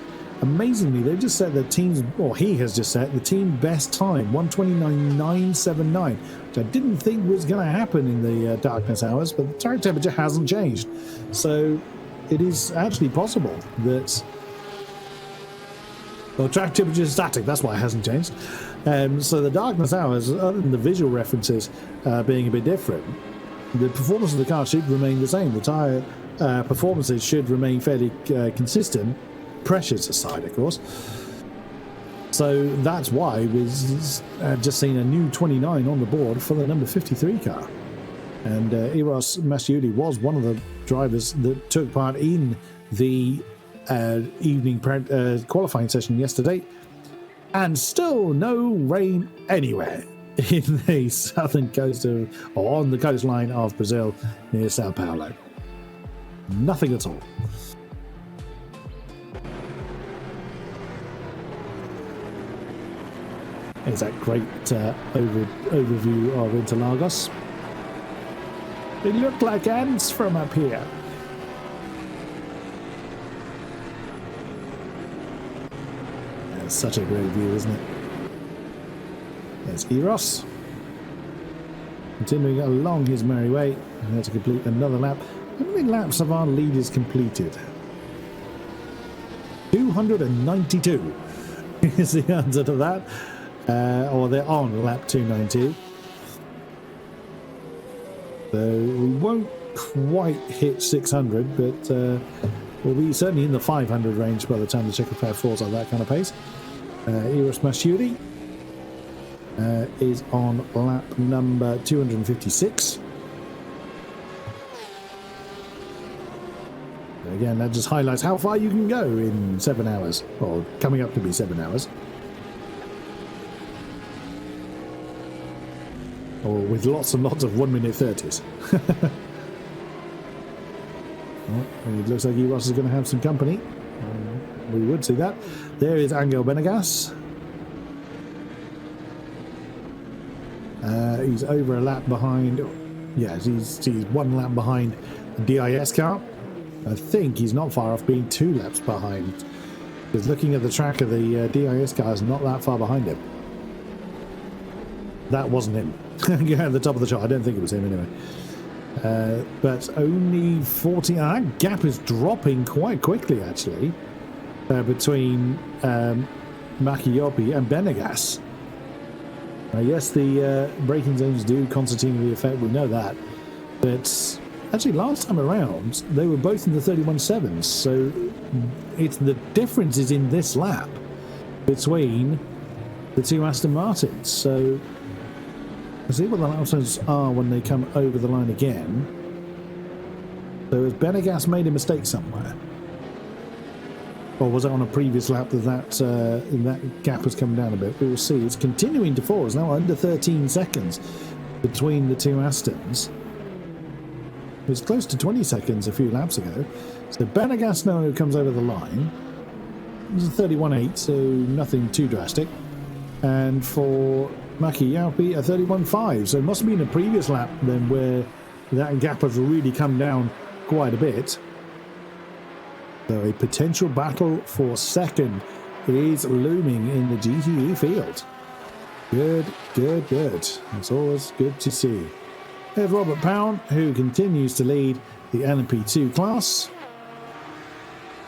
amazingly, they've just set the team's, or he has just set the team best time, 1:29.979, which I didn't think was going to happen in the darkness hours, but the track temperature hasn't changed. So it is actually possible that, well, track temperature is static, that's why it hasn't changed. So the darkness hours, other than the visual references being a bit different, the performance of the car should remain the same. The tyre performances should remain fairly consistent, pressures aside, of course. So that's why we've just seen a new 29 on the board for the number 53 car. And Eros Masiuli was one of the drivers that took part in the evening qualifying session yesterday. And still no rain anywhere in the southern coast or on the coastline of Brazil near Sao Paulo. Nothing at all. There's that great overview of Interlagos. They look like ants from up here. That's such a great view, isn't it? There's Eros. Continuing along his merry way. And there to complete another lap. How many laps have our leaders completed? 292 is the answer to that. Or they're on lap 292. So we won't quite hit 600, but we'll be certainly in the 500 range by the time the Czechoslovakia falls at that kind of pace. Eros Mashuri is on lap number 256. Again, that just highlights how far you can go in 7 hours, or coming up to be 7 hours. Or with lots and lots of 1 minute 30s. Well, it looks like Eros is going to have some company. We would see that. There is Angel Benegas. He's over a lap behind. Yes, he's 1 lap behind the DIS car. I think he's not far off being 2 laps behind. Because looking at the track of the DIS car is not that far behind him. That wasn't him. At the top of the chart. I don't think it was him anyway. But only 40. That gap is dropping quite quickly, actually, between Macchiopi and Benegas. Yes, the braking zones do concertina's effect. We know that. But actually, last time around, they were both in the 31.7s. So it's the difference is in this lap between the 2 Aston Martins. So let's see what the lap times are when they come over the line again. So has Benegas made a mistake somewhere? Or was it on a previous lap that gap has come down a bit? We will see. It's continuing to fall. It's now under 13 seconds between the 2 Astons. It was close to 20 seconds a few laps ago. So Benegas now comes over the line. This is 31.8, so nothing too drastic. And for Maki Yaupi, a 31.5. So it must have been a previous lap then where that gap has really come down quite a bit. So a potential battle for second is looming in the GTE field. Good, good, good. It's always good to see. There's Robert Pound, who continues to lead the LMP2 class.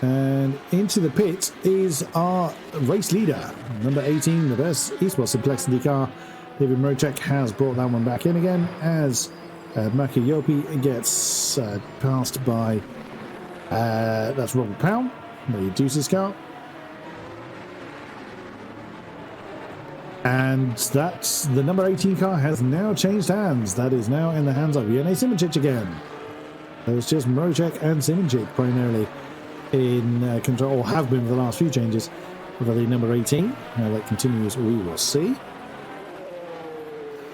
And into the pit is our race leader, number 18, the best eSport Simplexity car. David Mrocek has brought that one back in again as Maki Yopi gets passed by, that's Robert Pound, the Deuces car. And that's the number 18 car has now changed hands. That is now in the hands of Jene Simoncic again. It was just Mrocek and Simoncic primarily in control, or have been for the last few changes, for the number 18. How that continues, we will see.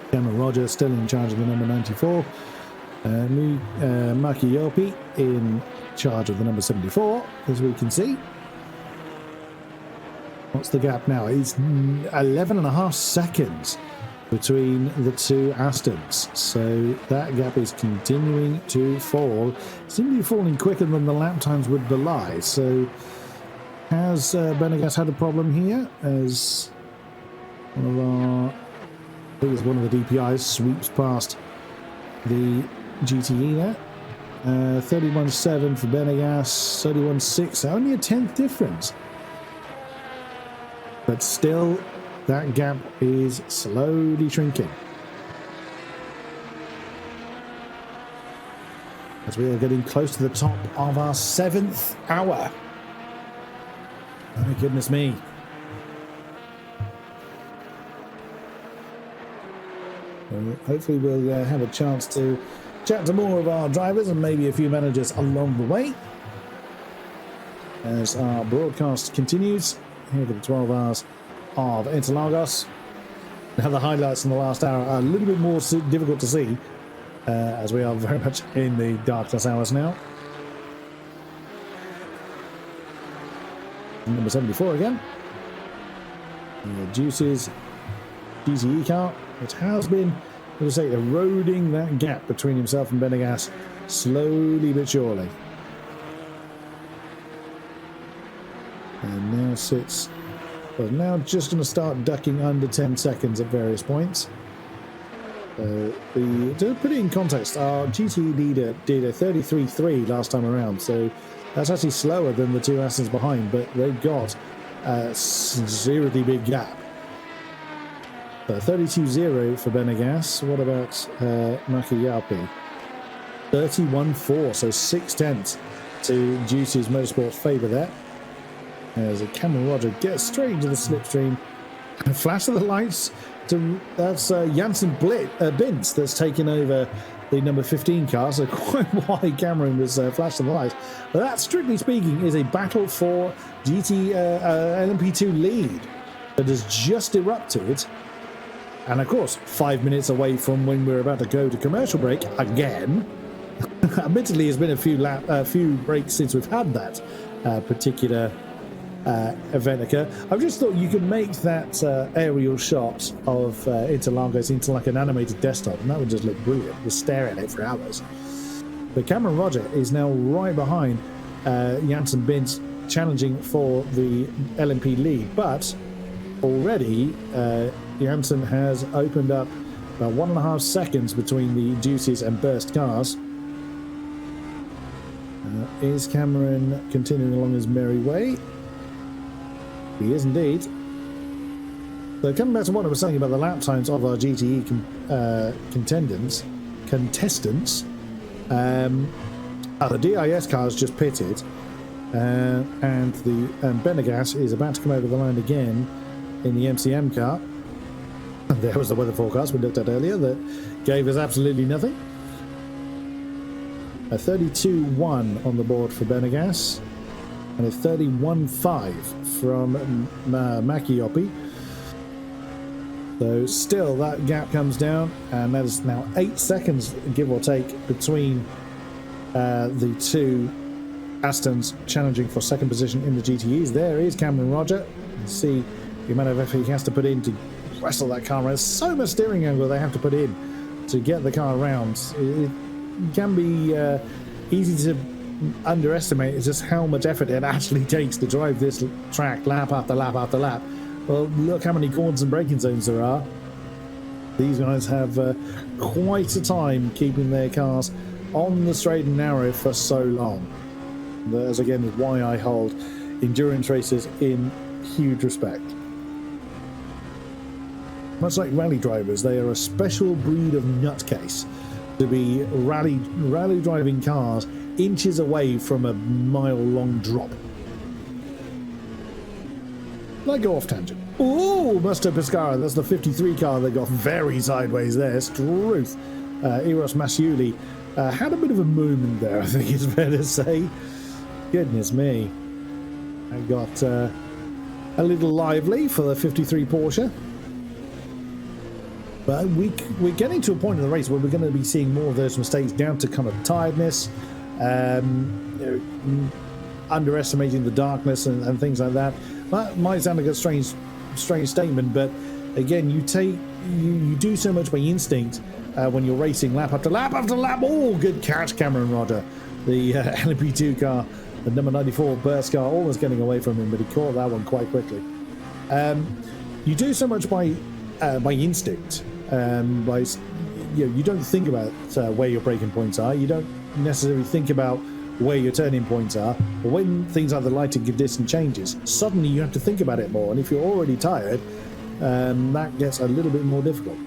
Cameron Rogers still in charge of the number 94. Maki Yopi in charge of the number 74, as we can see. What's the gap now? It's 11.5 seconds between the 2 Astons. So that gap is continuing to fall. Seems to be falling quicker than the lap times would belie. So has Benegas had a problem here as one of the DPIs sweeps past the GTE there. 31.7 for Benegas, 31.6, only a 10th difference. But still, that gap is slowly shrinking. As we are getting close to the top of our 7th hour. Oh, goodness me. Well, hopefully we'll have a chance to chat to more of our drivers and maybe a few managers along the way as our broadcast continues here for the 12 hours of Interlagos. Now the highlights in the last hour are a little bit more difficult to see as we are very much in the darkness hours now. Number 74 again. The Juices GTE car, which has been let's say, eroding that gap between himself and Benegas slowly but surely. And now sits, well, now just going to start ducking under 10 seconds at various points. To put it in context, our GTE leader did a 33.3 last time around, so that's actually slower than the two Astons behind, but they've got a seriously big gap. 32.0 for Benegas. What about Makiyapi? 31.4, so 6/10 to Juicy's Motorsports favour there. As Cameron Roger gets straight into the slipstream. And flash of the lights. That's Janssen Bintz that's taken over the number 15 car, so quite why Cameron was flashing the lights. But that, strictly speaking, is a battle for GT LMP2 lead that has just erupted. And of course, 5 minutes away from when we're about to go to commercial break again. Admittedly, it's been a few breaks since we've had that particular event occur. I've just thought you could make that aerial shot of Interlagos into like an animated desktop, and that would just look brilliant. Just stare at it for hours. But Cameron Roger is now right behind Janssen Bintz, challenging for the LMP lead. But already, Janssen has opened up about 1.5 seconds between the Juicies and Burst cars. Is Cameron continuing along his merry way? He is indeed. So coming back to what I was saying about the lap times of our GTE contestants, the DIS car has just pitted, and Benegas is about to come over the line again in the MCM car. And there was the weather forecast we looked at earlier that gave us absolutely nothing. A 32.1 on the board for Benegas, and a 31.5 from Makiyapi. So still that gap comes down, and that is now 8 seconds, give or take, between the two Astons challenging for second position in the GTEs. There is Cameron Roger. You can see the amount of effort he has to put in to wrestle that car around. So much steering angle they have to put in to get the car around. It can be easy to underestimate just how much effort it actually takes to drive this track lap after lap after lap. Well, look how many corners and braking zones there are. These guys have quite a time keeping their cars on the straight and narrow for so long. That's again why I hold endurance races in huge respect. Much like rally drivers, they are a special breed of nutcase to be rally driving cars inches away from a mile-long drop. Like go off tangent. Oh, Musto Pescara, that's the 53 car that got very sideways there. Struth. Eros Masiuli had a bit of a moment there, I think it's fair to say. Goodness me. I got a little lively for the 53 Porsche. But we're getting to a point in the race where we're going to be seeing more of those mistakes down to kind of tiredness, underestimating the darkness and things like that. That might sound like a strange statement, but again, you do so much by instinct when you're racing lap after lap after lap. Oh, good catch, Cameron Roger. The LMP2 car, the number 94 Burst car, almost getting away from him, but he caught that one quite quickly. You do so much by instinct. You don't think about where your braking points are. You don't necessarily think about where your turning points are. But when things like the lighting condition changes, suddenly you have to think about it more. And if you're already tired, that gets a little bit more difficult.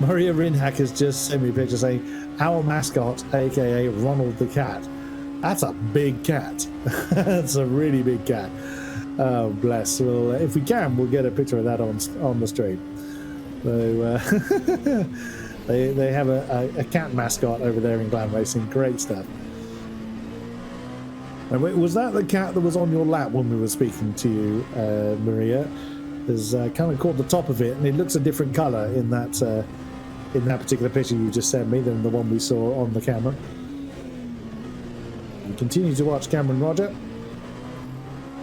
Maria Rinhack has just sent me a picture saying, our mascot, aka Ronald the cat. That's a big cat. That's a really big cat. Oh, bless. Well, if we can, we'll get a picture of that on the stream. So they have a cat mascot over there in Glam Racing. Great stuff. And was that the cat that was on your lap when we were speaking to you, Maria? Has kind of caught the top of it, and it looks a different colour in that particular picture you just sent me than the one we saw on the camera. We continue to watch Cameron Roger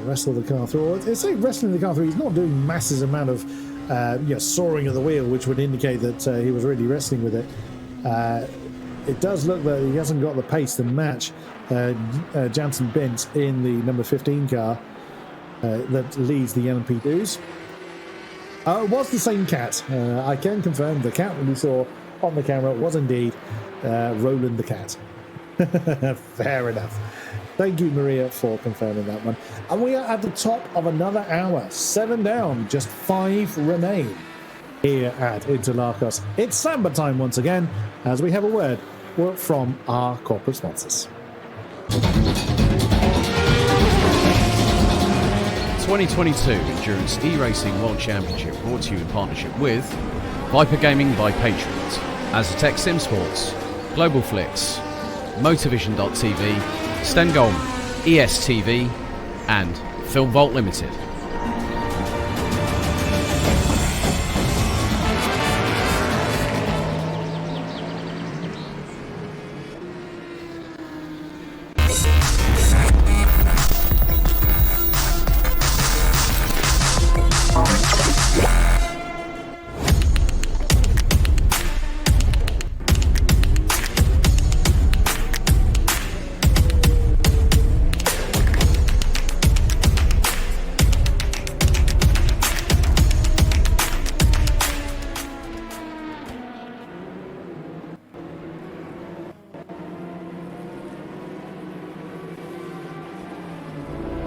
wrestle the car through. It's like wrestling the car through. He's not doing massive amount of soaring at the wheel, which would indicate that he was really wrestling with it. It does look that he hasn't got the pace to match Jansen Bent in the number 15 car that leads the LMP2s. It was the same cat. I can confirm the cat that we saw on the camera was indeed Roland the cat. Fair enough. Thank you, Maria, for confirming that one. And we are at the top of another hour. 7 down, just 5 remain here at Interlagos. It's Samba time once again, as we have a word from our corporate sponsors. 2022 Endurance eRacing World Championship brought to you in partnership with Viper Gaming by Patriot, Aztec Sim Sports, Global Flix, Motorvision.tv, Stengolm, ESTV, and Film Vault Limited.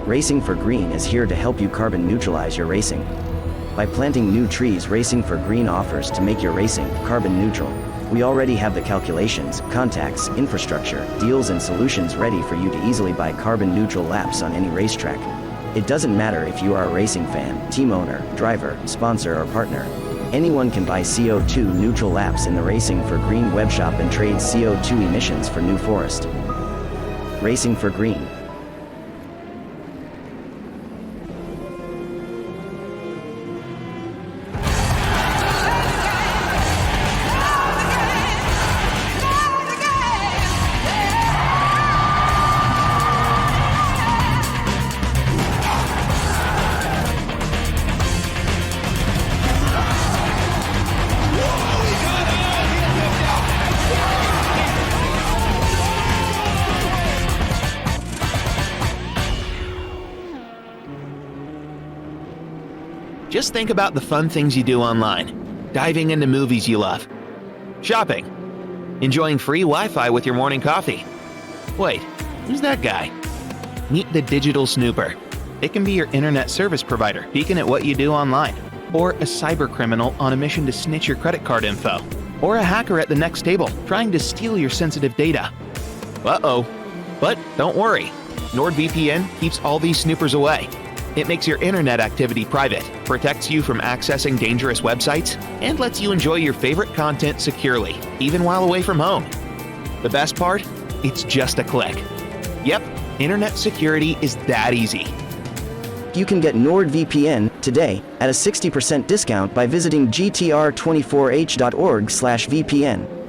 Racing for Green is here to help you carbon neutralize your racing. By planting new trees, Racing for Green offers to make your racing carbon neutral. We already have the calculations, contacts, infrastructure, deals and solutions ready for you to easily buy carbon neutral laps on any racetrack. It doesn't matter if you are a racing fan, team owner, driver, sponsor or partner. Anyone can buy CO2 neutral laps in the Racing for Green webshop and trade CO2 emissions for New Forest. Racing for Green. Just think about the fun things you do online. Diving into movies you love. Shopping. Enjoying free Wi-Fi with your morning coffee. Wait, who's that guy? Meet the Digital Snooper. It can be your internet service provider peeking at what you do online, or a cyber criminal on a mission to snitch your credit card info, or a hacker at the next table trying to steal your sensitive data. Uh-oh. But don't worry. NordVPN keeps all these snoopers away. It makes your internet activity private, protects you from accessing dangerous websites, and lets you enjoy your favorite content securely, even while away from home. The best part? It's just a click. Yep, internet security is that easy. You can get NordVPN today at a 60% discount by visiting gtr24h.org/VPN.